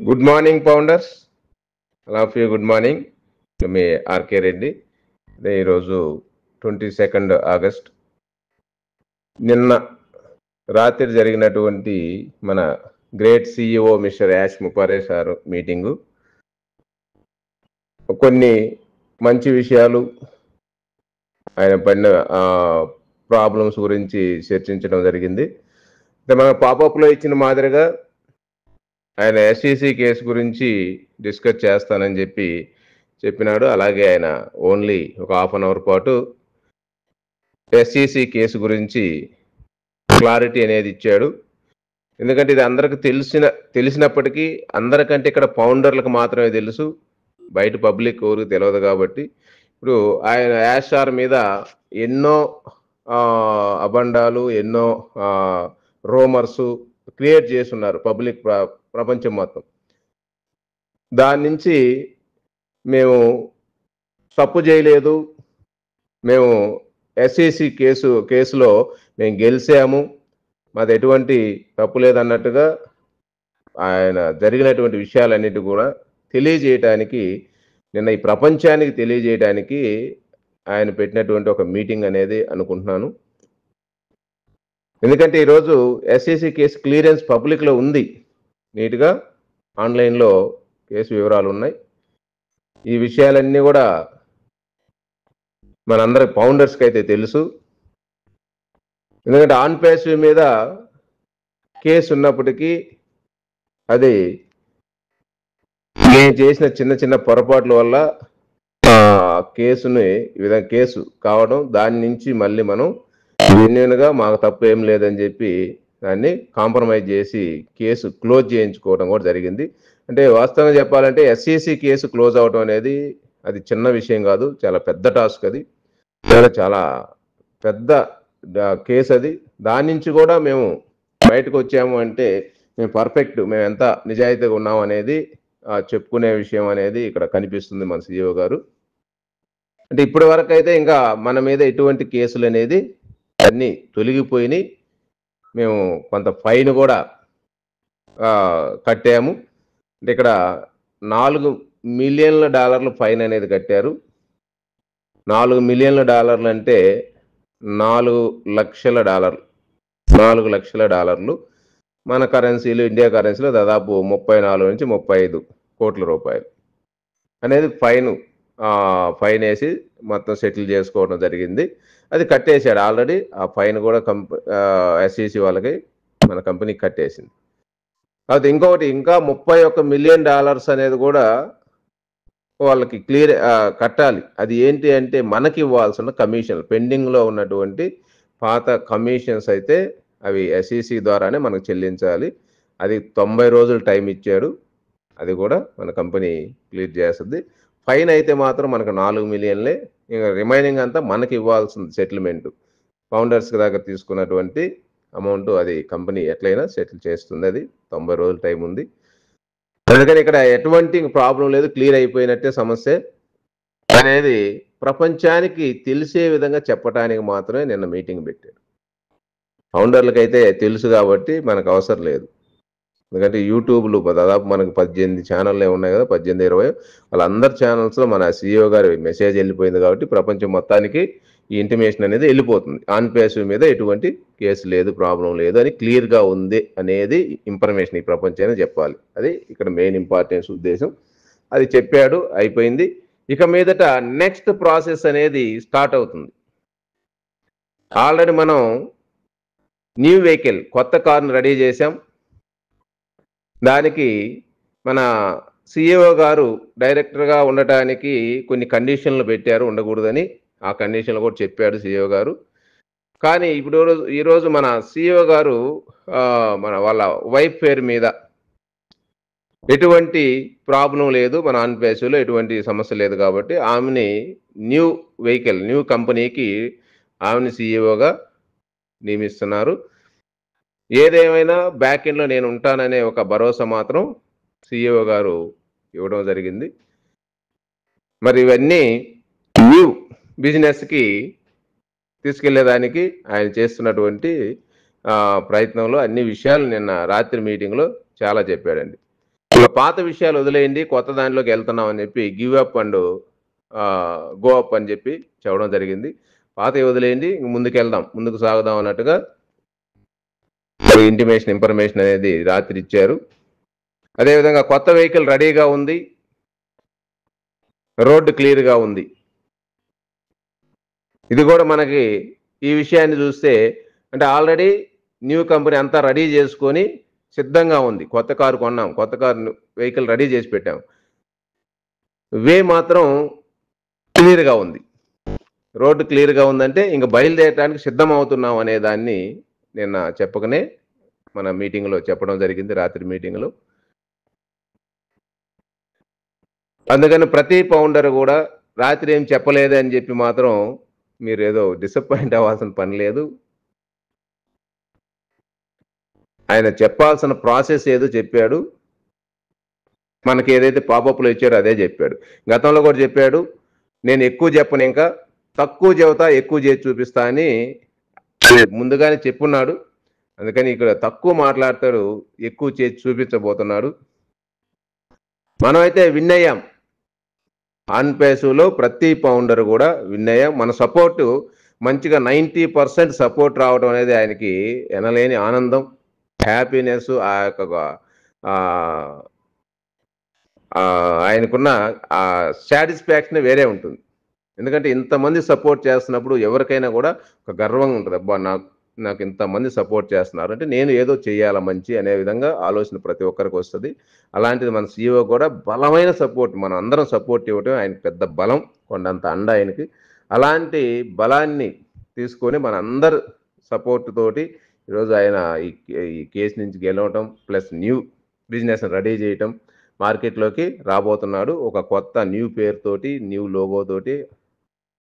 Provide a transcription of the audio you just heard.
Good morning, founders. All of you, good morning. మీ R K Reddy. అదే ఈరోజు 22 ఆగస్ట్. నిన్న రాత్రి జరిగినటువంటి మన great CEO mister Ash Mufareh sir meeting కొన్ని మంచి విషయాలు, ఆయన పడిన ప్రాబ్లమ్స్ గురించి చర్చించడం జరిగింది. మన పాపప్లో ఇచ్చిన మాదిరిగా ఆయన ఎస్ఈసి కేసు గురించి డిస్కస్ చేస్తానని చెప్పినాడు. అలాగే ఆయన ఓన్లీ ఒక హాఫ్ అన్ అవర్ పాటు ఎస్ఈసి కేసు గురించి క్లారిటీ అనేది ఇచ్చాడు. ఎందుకంటే ఇది అందరికి తెలిసినప్పటికీ అందరికంటే ఇక్కడ ఫౌండర్లకు మాత్రమే తెలుసు, బయట పబ్లిక్ ఎవరికి తెలియదు. కాబట్టి ఇప్పుడు ఆయన యాష్ సార్ మీద ఎన్నో అబండాలు, ఎన్నో రూమర్స్ క్రియేట్ చేస్తున్నారు పబ్లిక్, ప్రపంచం మొత్తం. దాని నుంచి మేము తప్పు చేయలేదు, మేము ఎస్ఈసి కేసులో మేము గెలిచాము, మాది ఎటువంటి తప్పు లేదన్నట్టుగా ఆయన జరిగినటువంటి విషయాలన్నిటి కూడా తెలియజేయటానికి, నిన్న ఈ ప్రపంచానికి తెలియజేయడానికి ఆయన పెట్టినటువంటి ఒక మీటింగ్ అనేది అనుకుంటున్నాను. ఎందుకంటే ఈరోజు ఎస్ఈసి కేసు క్లియరెన్స్ పబ్లిక్లో ఉంది, నీట్గా ఆన్లైన్లో కేసు వివరాలు ఉన్నాయి. ఈ విషయాలన్నీ కూడా మనందరి ఫౌండర్స్కి అయితే తెలుసు. ఎందుకంటే ఆన్ పేసివ్ మీద కేసు ఉన్నప్పటికీ అది నేను చేసిన చిన్న చిన్న పొరపాట్ల వల్ల కేసుని ఈ విధంగా కేసు కావడం, దాని నుంచి మళ్ళీ మనం జెన్యూన్గా మాకు తప్పు ఏం లేదని చెప్పి దాన్ని కాంప్రమైజ్ చేసి కేసు క్లోజ్ చేయించుకోవడం కూడా జరిగింది. అంటే వాస్తవంగా చెప్పాలంటే ఎస్ఈసి కేసు క్లోజ్ అవడం అనేది అది చిన్న విషయం కాదు, చాలా పెద్ద టాస్క్. అది చాలా పెద్ద కేసు. అది దాని నుంచి కూడా మేము బయటకు వచ్చాము అంటే మేము పర్ఫెక్ట్, మేము ఎంత నిజాయితీగా ఉన్నాం అనేది చెప్పుకునే విషయం అనేది ఇక్కడ కనిపిస్తుంది మన సిఇఓ గారు. అంటే ఇప్పటి వరకు అయితే ఇంకా మన మీద ఎటువంటి కేసులు అనేది అన్నీ తొలగిపోయినాయి. మేము కొంత ఫైన్ కూడా కట్టాము. అంటే ఇక్కడ $4 మిలియన్ల ఫైన్ అనేది కట్టారు. $4 మిలియన్ల అంటే $4 లక్షల. $4 లక్షల మన కరెన్సీలు, ఇండియా కరెన్సీలో దాదాపు 34 నుంచి 35 కోట్ల రూపాయలు అనేది ఫైన్ వేసి మొత్తం సెటిల్ చేసుకోవడం జరిగింది. అది కట్టేశాడు ఆల్రెడీ. ఆ ఫైన్ కూడా ఎస్ఈసి వాళ్ళకి మన కంపెనీకి కట్టేసింది. అది ఇంకొకటి ఇంకా $31 మిలియన్ అనేది కూడా వాళ్ళకి కట్టాలి. అది ఏంటి అంటే మనకి ఇవ్వాల్సిన కమిషన్, పెండింగ్లో ఉన్నటువంటి పాత కమిషన్స్ అయితే అవి ఎస్ఈసి ద్వారానే మనకు చెల్లించాలి. అది 90 రోజులు టైం ఇచ్చాడు, అది కూడా మన కంపెనీ క్లియర్ చేస్తుంది. ఫైన్ అయితే మాత్రం మనకు $4 మిలియన్లే. ఇంకా రిమైనింగ్ అంతా మనకి ఇవ్వాల్సింది సెటిల్మెంట్. ఫౌండర్స్ దగ్గర తీసుకున్నటువంటి అమౌంట్ అది కంపెనీ ఎట్లయినా సెటిల్ చేస్తుంది. అది 90 రోజులు టైం ఉంది. అందుకని ఇక్కడ ఎటువంటి ప్రాబ్లం లేదు, క్లియర్ అయిపోయినట్టే సమస్య అనేది ప్రపంచానికి తెలిసే విధంగా చెప్పడానికి మాత్రమే నిన్న మీటింగ్ పెట్టాడు. ఫౌండర్లకైతే తెలుసు కాబట్టి మనకు అవసరం లేదు. ఎందుకంటే యూట్యూబ్లో దాదాపు మనకు 18 ఛానళ్ళే ఉన్నాయి కదా, 18-20. వాళ్ళందరి ఛానల్స్లో మన సిఇఓ గారి మెసేజ్ వెళ్ళిపోయింది కాబట్టి ప్రపంచం మొత్తానికి ఈ ఇంటిమేషన్ అనేది వెళ్ళిపోతుంది. ఆన్ పేసివ్ మీద ఎటువంటి కేసు లేదు, ప్రాబ్లం లేదు అని క్లియర్గా ఉంది అనేది ఇన్ఫర్మేషన్ ఈ ప్రపంచాన్ని చెప్పాలి. అది ఇక్కడ మెయిన్ ఇంపార్టెన్స్ ఉద్దేశం. అది చెప్పాడు, అయిపోయింది. ఇక మీదట నెక్స్ట్ ప్రాసెస్ అనేది స్టార్ట్ అవుతుంది. ఆల్రెడీ మనం న్యూ వెహికల్, కొత్త కార్ను రెడీ చేశాం. దానికి మన సిఇఓ గారు డైరెక్టర్గా ఉండటానికి కొన్ని కండిషన్లు పెట్టారు, ఉండకూడదని. ఆ కండిషన్లు కూడా చెప్పాడు సిఇఓ గారు. కానీ ఇప్పుడు ఈరోజు మన సిఇఓ గారు వాళ్ళ వైఫ్ పేరు మీద ఎటువంటి ప్రాబ్లం లేదు, మన ఆన్ పేసివ్లో ఎటువంటి సమస్య లేదు కాబట్టి ఆమెని న్యూ వెహికల్, న్యూ కంపెనీకి ఆమెని సిఇఓగా నియమిస్తున్నారు. ఏదేమైనా బ్యాక్ ఎండ్లో నేను ఉంటాననే ఒక భరోసా మాత్రం సిఇఓ గారు ఇవ్వడం జరిగింది. మరి ఇవన్నీ న్యూ బిజినెస్కి తీసుకెళ్లేదానికి ఆయన చేస్తున్నటువంటి ప్రయత్నంలో అన్ని విషయాలు నిన్న రాత్రి మీటింగ్లో చాలా చెప్పాడండి. పాత విషయాలు వదిలేయండి, కొత్త దాంట్లోకి వెళ్తున్నాం అని చెప్పి give up and go up అని చెప్పి చెప్పడం జరిగింది. పాతవి వదిలేయండి, ముందుకెళ్దాం, ముందుకు సాగుదాం అన్నట్టుగా ఇన్ఫర్మేషన్ అనేది రాత్రి ఇచ్చారు. అదేవిధంగా కొత్త వెహికల్ రెడీగా ఉంది, రోడ్డు క్లియర్గా ఉంది. ఇది కూడా మనకి ఈ విషయాన్ని చూస్తే అంటే ఆల్రెడీ న్యూ కంపెనీ అంతా రెడీ చేసుకొని సిద్ధంగా ఉంది. కొత్త కారు కొన్నాం, కొత్త కారు వెహికల్ రెడీ చేసి పెట్టాం. వే మాత్రం క్లియర్గా ఉంది. రోడ్డు క్లియర్గా ఉందంటే ఇంక బయలుదేరడానికి సిద్ధం అవుతున్నాం అనే దాన్ని నిన్న చెప్పకనే మన మీటింగ్లో చెప్పడం జరిగింది, రాత్రి మీటింగ్లో. అందుకని ప్రతి ఫౌండర్ కూడా రాత్రి ఏం చెప్పలేదు అని చెప్పి మాత్రం మీరు ఏదో డిసప్పాయింట్ అవ్వాల్సిన పని లేదు. ఆయన చెప్పాల్సిన ప్రాసెస్ ఏదో చెప్పాడు, మనకి ఏదైతే పాపప్లో ఇచ్చాడో అదే చెప్పాడు. గతంలో కూడా చెప్పాడు, నేను ఎక్కువ చెప్పను, ఇంకా తక్కువ చెబుతా, ఎక్కువ చేసి చూపిస్తా అని ముందుగానే చెప్పున్నాడు. అందుకని ఇక్కడ తక్కువ మాట్లాడతాడు, ఎక్కువ చేసి చూపించబోతున్నాడు. మనమైతే విన్ అయ్యాం. ఆన్ పేసులో ప్రతి ఫౌండర్ కూడా విన్ అయ్యాం. మన సపోర్టు మంచిగా 90% సపోర్ట్ రావడం అనేది ఆయనకి ఎనలేని ఆనందం, హ్యాపీనెస్. ఆ యొక్క ఆయనకున్న ఆ సాటిస్ఫాక్షన్ వేరే ఉంటుంది. ఎందుకంటే ఇంతమంది సపోర్ట్ చేస్తున్నప్పుడు ఎవరికైనా కూడా ఒక గర్వంగా ఉంటుంది. అబ్బా, నాకు ఇంతమంది సపోర్ట్ చేస్తున్నారు అంటే నేను ఏదో చేయాలా మంచి అనే విధంగా ఆలోచన ప్రతి ఒక్కరికి వస్తుంది. అలాంటిది మన CEO కూడా బలమైన సపోర్ట్, మనం అందరం సపోర్ట్ ఇవ్వటం ఆయనకు పెద్ద బలం, కొండంత అండ ఆయనకి. అలాంటి బలాన్ని తీసుకొని మన అందరు సపోర్ట్ తోటి ఈరోజు ఆయన ఈ కేసు నుంచి గెలవటం, ప్లస్ న్యూ బిజినెస్ రెడీ చేయటం, మార్కెట్లోకి రాబోతున్నాడు. ఒక కొత్త న్యూ పేరుతోటి, న్యూ లోగో తోటి